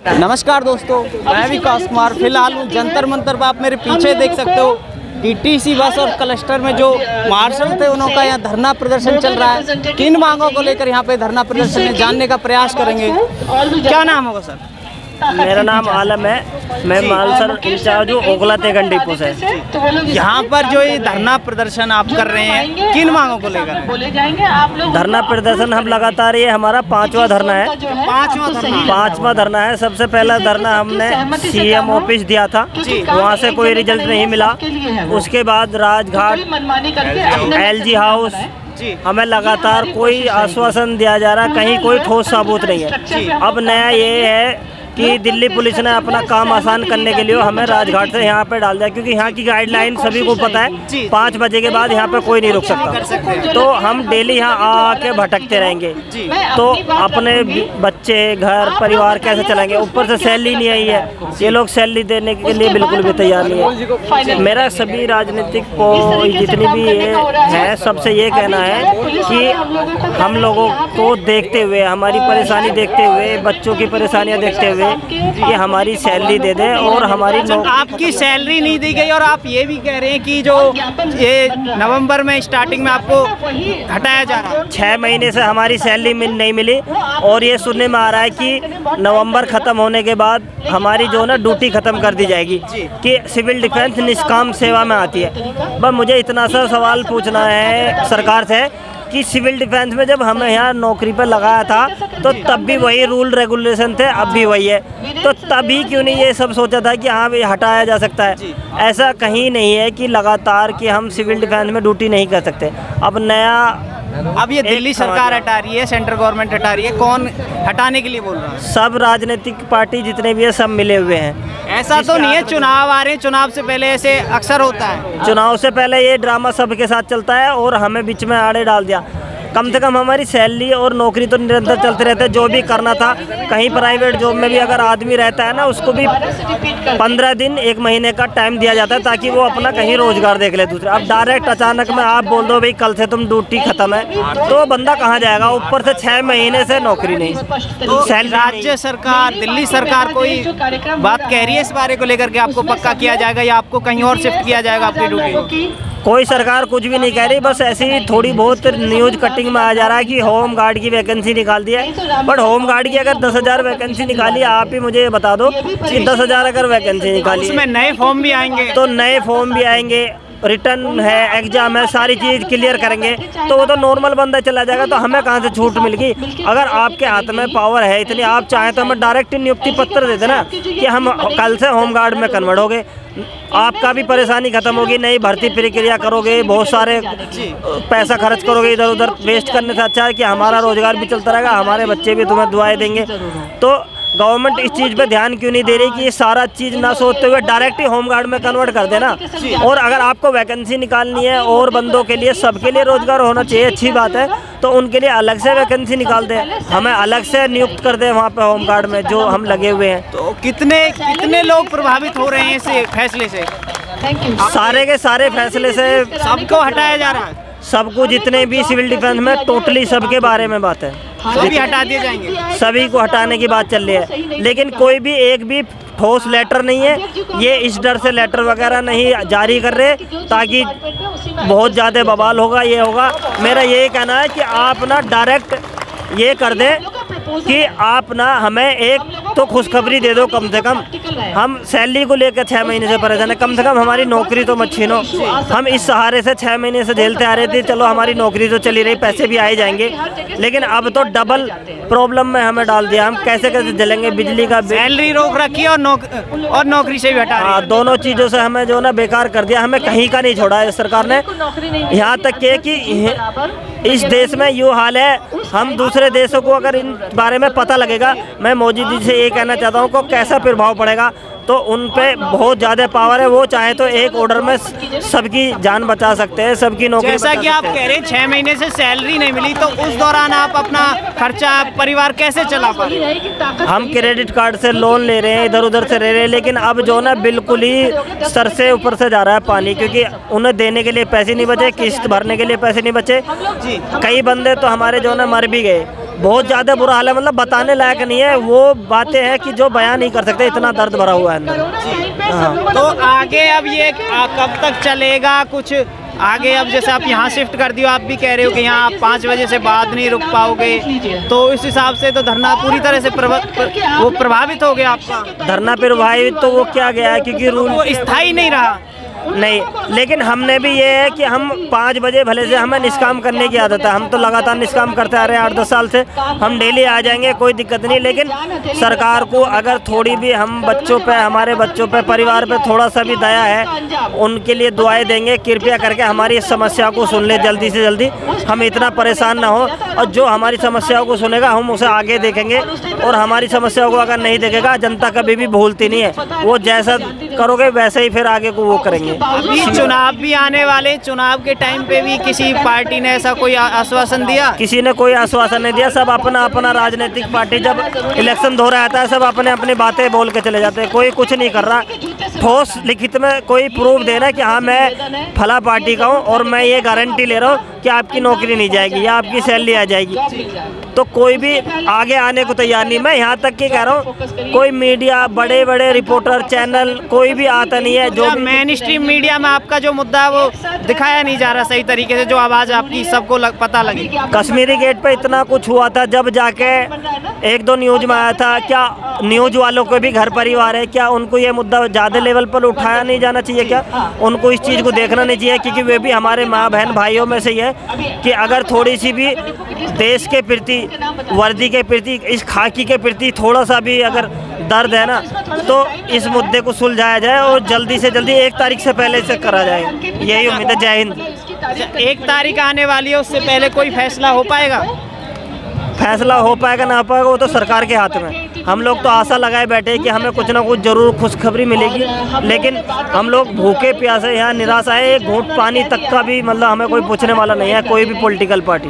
नमस्कार दोस्तों, मैं विकास कुमार फिलहाल हूँ जंतर मंतर पर। आप मेरे पीछे देख सकते हो टीटीसी बस और क्लस्टर में जो मार्शल थे उनका यहाँ धरना प्रदर्शन चल रहा है। किन मांगों को लेकर यहाँ पे धरना प्रदर्शन में जानने का प्रयास करेंगे। क्या नाम होगा सर? मेरा नाम आलम है, मैं मालसर इंचार्ज हूँ ओखला तेगन डिपो से। यहाँ पर जो ये धरना प्रदर्शन आप कर रहे हैं किन मांगों को लेकर? धरना प्रदर्शन हम लगातार, ये हमारा पांचवा धरना है। पांचवा धरना है। सबसे पहला धरना हमने सीएम ऑफिस दिया था, वहाँ से कोई रिजल्ट नहीं मिला। उसके बाद राजघाट, एलजी हाउस, हमें लगातार कोई आश्वासन दिया जा रहा, कहीं कोई ठोस सबूत नहीं है। अब नया ये है कि दिल्ली पुलिस ने अपना काम आसान करने के लिए हमें राजघाट से यहाँ पे डाल दिया, क्योंकि यहाँ की गाइडलाइन सभी को पता है, 5 बजे के बाद यहाँ पे कोई नहीं रुक सकता। तो हम डेली यहाँ आके भटकते रहेंगे, तो अपने बच्चे, घर परिवार कैसे चलाएंगे? ऊपर से सैलरी नहीं आई है, ये लोग सैलरी देने के लिए बिल्कुल भी तैयार नहीं है। मेरा सभी राजनीतिक को जितनी भी ये है सबसे ये कहना है कि हम लोगों को देखते हुए, हमारी परेशानी देखते हुए, बच्चों की परेशानियाँ देखते हुए कि हमारी सैलरी दे दें। और हमारी आपकी सैलरी नहीं दी गई और आप ये भी कह रहे हैं कि जो ये नवंबर में स्टार्टिंग में आपको हटाया जा रहा है। 6 महीने से हमारी सैलरी नहीं मिली और ये सुनने में आ रहा है कि नवंबर ख़त्म होने के बाद हमारी जो ना ड्यूटी ख़त्म कर दी जाएगी, कि सिविल डिफेंस निष्काम सेवा में आती है। बस मुझे इतना सा सवाल पूछना है सरकार से कि सिविल डिफेंस में जब हमें यहाँ नौकरी पर लगाया था तो तब भी वही रूल रेगुलेशन थे, अब भी वही है, तो तभी क्यों नहीं ये सब सोचा था कि हाँ ये हटाया जा सकता है? ऐसा कहीं नहीं है कि लगातार कि हम सिविल डिफेंस में ड्यूटी नहीं कर सकते। अब ये दिल्ली सरकार हटा रही है, सेंट्रल गवर्नमेंट हटा रही है, कौन हटाने के लिए बोल रहा है? सब राजनीतिक पार्टी जितने भी है सब मिले हुए हैं। ऐसा तो नहीं है चुनाव आ रहे हैं, चुनाव से पहले ऐसे अक्सर होता है। चुनाव से पहले ये ड्रामा सबके साथ चलता है और हमें बीच में आड़े डाल दिया। कम से कम हमारी सैलरी और नौकरी तो निरंतर चलते रहते हैं, जो भी करना था। कहीं प्राइवेट जॉब में भी अगर आदमी रहता है ना, उसको भी 15 दिन 1 महीने का टाइम दिया जाता है ताकि वो अपना कहीं रोजगार देख ले दूसरे। अब डायरेक्ट अचानक में आप बोल दो भाई कल से तुम ड्यूटी खत्म है, तो बंदा कहाँ जाएगा? ऊपर से 6 महीने से नौकरी नहीं। तो राज्य सरकार, दिल्ली सरकार कोई बात कह रही है इस बारे को लेकर के आपको पक्का किया जाएगा या आपको कहीं और शिफ्ट किया जाएगा आपकी ड्यूटी? कोई सरकार कुछ भी नहीं कह रही, बस ऐसी थोड़ी बहुत न्यूज कटिंग में आ जा रहा है कि होम गार्ड की वैकेंसी निकाल दी है। बट होम गार्ड की अगर 10,000 वैकेंसी निकाली, आप ही मुझे ये बता दो कि 10,000 अगर वैकेंसी निकाली, उसमें नए फॉर्म भी आएंगे, तो नए फॉर्म भी आएंगे, रिटर्न है, एग्जाम है, सारी चीज़ क्लियर करेंगे, तो वो तो नॉर्मल बंदा चला जाएगा। तो हमें कहाँ से छूट मिल गई? अगर आपके हाथ में पावर है इतनी, आप चाहें तो हमें डायरेक्ट नियुक्ति पत्र दे देना कि हम कल से होम गार्ड में कन्वर्ट हो गए, आपका भी परेशानी खत्म होगी। नई भर्ती प्रक्रिया करोगे, बहुत सारे पैसा खर्च करोगे इधर उधर, वेस्ट करने से अच्छा है कि हमारा रोजगार भी चलता रहेगा, हमारे बच्चे भी तुम्हें दुआएं देंगे। तो गवर्नमेंट इस चीज़ पे ध्यान क्यों नहीं दे रही कि ये सारा चीज़ ना सोचते हुए डायरेक्ट ही होम गार्ड में कन्वर्ट कर देना? और अगर आपको वैकेंसी निकालनी है और बंदों के लिए, सबके लिए रोजगार होना चाहिए, अच्छी बात है, तो उनके लिए अलग से वैकेंसी निकाल दें, हमें अलग से नियुक्त कर दें वहाँ पे होम गार्ड में जो हम लगे हुए हैं। तो कितने लोग प्रभावित हो रहे हैं इस फैसले से? सारे के सारे फैसले से सबको हटाया जा रहा है? सबको, जितने भी सिविल डिफेंस में टोटली सबके बारे में बात है, सभी हटा दिए जाएंगे। सभी को हटाने की बात चल रही है, लेकिन कोई भी एक भी ठोस लेटर नहीं है। ये इस डर से लेटर वगैरह नहीं जारी कर रहे ताकि बहुत ज़्यादा बवाल होगा, ये होगा। मेरा यही कहना है कि आप ना डायरेक्ट ये कर दें कि आप ना हमें एक तो खुशखबरी दे दो, कम से कम हम सैलरी को लेकर 6 महीने से परेशान है, कम से कम हमारी नौकरी तो मत छीनो। हम इस सहारे से 6 महीने से झेलते आ रहे थे, चलो हमारी नौकरी तो चली रही, पैसे भी आए जाएंगे, लेकिन अब तो डबल प्रॉब्लम में हमें डाल दिया। हम कैसे कैसे जलेंगे? बिजली का सैलरी रोक रखी है और नौकरी से भी हटा रही है। हाँ, दोनों चीज़ों से हमें जो ना बेकार कर दिया, हमें कहीं का नहीं छोड़ा है सरकार ने। यहाँ तक कि इस देश में यूँ हाल है, हम दूसरे देशों को अगर इन बारे में पता लगेगा, मैं मोदी जी से ये कहना चाहता हूँ को कैसा प्रभाव पड़ेगा। तो उन पे बहुत ज़्यादा पावर है, वो चाहे तो एक ऑर्डर में सबकी जान बचा सकते हैं, सबकी नौकरी। जैसा कि आप कह रहे हैं 6 महीने से सैलरी नहीं मिली, तो उस दौरान आप अपना खर्चा, परिवार कैसे चला पा रहे हैं? हम क्रेडिट कार्ड से लोन ले रहे हैं, इधर उधर से ले रहे हैं, लेकिन अब जो ना बिल्कुल ही सर से ऊपर से जा रहा है पानी, क्योंकि उन्हें देने के लिए पैसे नहीं बचे, किस्त भरने के लिए पैसे नहीं बचे। कई बंदे तो हमारे जो ना मर भी गए, बहुत ज़्यादा बुरा हाल है, मतलब बताने लायक नहीं है। वो बातें हैं कि जो बयान नहीं कर सकते, इतना दर्द भरा हुआ है अंदर। हाँ। तो आगे अब ये कब तक चलेगा कुछ आगे? अब जैसे आप यहाँ शिफ्ट कर दियो, आप भी कह रहे हो कि यहाँ आप 5 बजे से बाद नहीं रुक पाओगे, तो इस हिसाब से तो धरना पूरी तरह से वो प्रभावित हो गया आपका। धरना प्रभावित तो वो क्या गया है, क्योंकि रूल वो स्थायी नहीं रहा। नहीं, लेकिन हमने भी ये है कि हम 5 बजे भले से हमें निष्काम करने की आदत है, हम तो लगातार निष्काम करते आ रहे हैं 8-10 साल से, हम डेली आ जाएंगे, कोई दिक्कत नहीं। लेकिन सरकार को अगर थोड़ी भी हम बच्चों पे, हमारे बच्चों पे, परिवार पे थोड़ा सा भी दया है, उनके लिए दुआएं देंगे, कृपया करके हमारी इस समस्या को सुन ले जल्दी से जल्दी, हम इतना परेशान ना हो। और जो हमारी समस्याओं को सुनेगा हम उसे आगे देखेंगे, और हमारी समस्याओं को अगर नहीं देखेगा, जनता कभी भी भूलती नहीं है, वो जैसा करोगे वैसे ही फिर आगे को वो करेंगे। अभी चुनाव भी आने वाले, चुनाव के टाइम पे भी किसी पार्टी ने ऐसा कोई आश्वासन दिया? किसी ने कोई आश्वासन नहीं दिया। सब अपना अपना राजनीतिक पार्टी जब इलेक्शन हो रहा है सब अपने अपनी बातें बोल के चले जाते हैं, कोई कुछ नहीं कर रहा। ठोस लिखित में कोई प्रूफ देना कि हाँ मैं फला पार्टी का हूँ और मैं ये गारंटी ले रहा हूँ कि आपकी नौकरी नहीं जाएगी या आपकी सैलरी आ जाएगी, तो कोई भी आगे आने को तैयार नहीं। मैं यहाँ तक कि कह रहा हूँ, कोई मीडिया, बड़े बड़े रिपोर्टर चैनल, कोई भी आता नहीं है। जो मेन स्ट्रीम मीडिया में आपका जो मुद्दा है वो दिखाया नहीं जा रहा सही तरीके से, जो आवाज़ आपकी सबको पता लगे। कश्मीरी गेट पे इतना कुछ हुआ था, जब जाके 1-2 न्यूज में आया था, क्या न्यूज वालों को भी घर परिवार है, क्या उनको ये मुद्दा ज़्यादा लेवल पर उठाया नहीं जाना चाहिए? क्या उनको इस चीज़ को देखना नहीं चाहिए? क्योंकि वे भी हमारे माँ बहन भाइयों में से ही है कि अगर थोड़ी सी भी देश के प्रति, वर्दी के प्रति, इस खाकी के प्रति थोड़ा सा भी अगर दर्द है ना, तो इस मुद्दे को सुलझाया जाए और जल्दी से जल्दी 1 तारीख से पहले से करा जाए, यही उम्मीद है। जय हिंद। 1 तारीख आने वाली है, उससे पहले कोई फैसला हो पाएगा? फैसला हो पाएगा ना पाएगा वो तो सरकार के हाथ में। हम लोग तो आशा लगाए बैठे हैं कि हमें कुछ ना कुछ जरूर खुशखबरी मिलेगी, लेकिन हम लोग भूखे प्यासे यहाँ निराश आए, एक घूंट पानी तक का भी मतलब हमें कोई पूछने वाला नहीं है, कोई भी पॉलिटिकल पार्टी।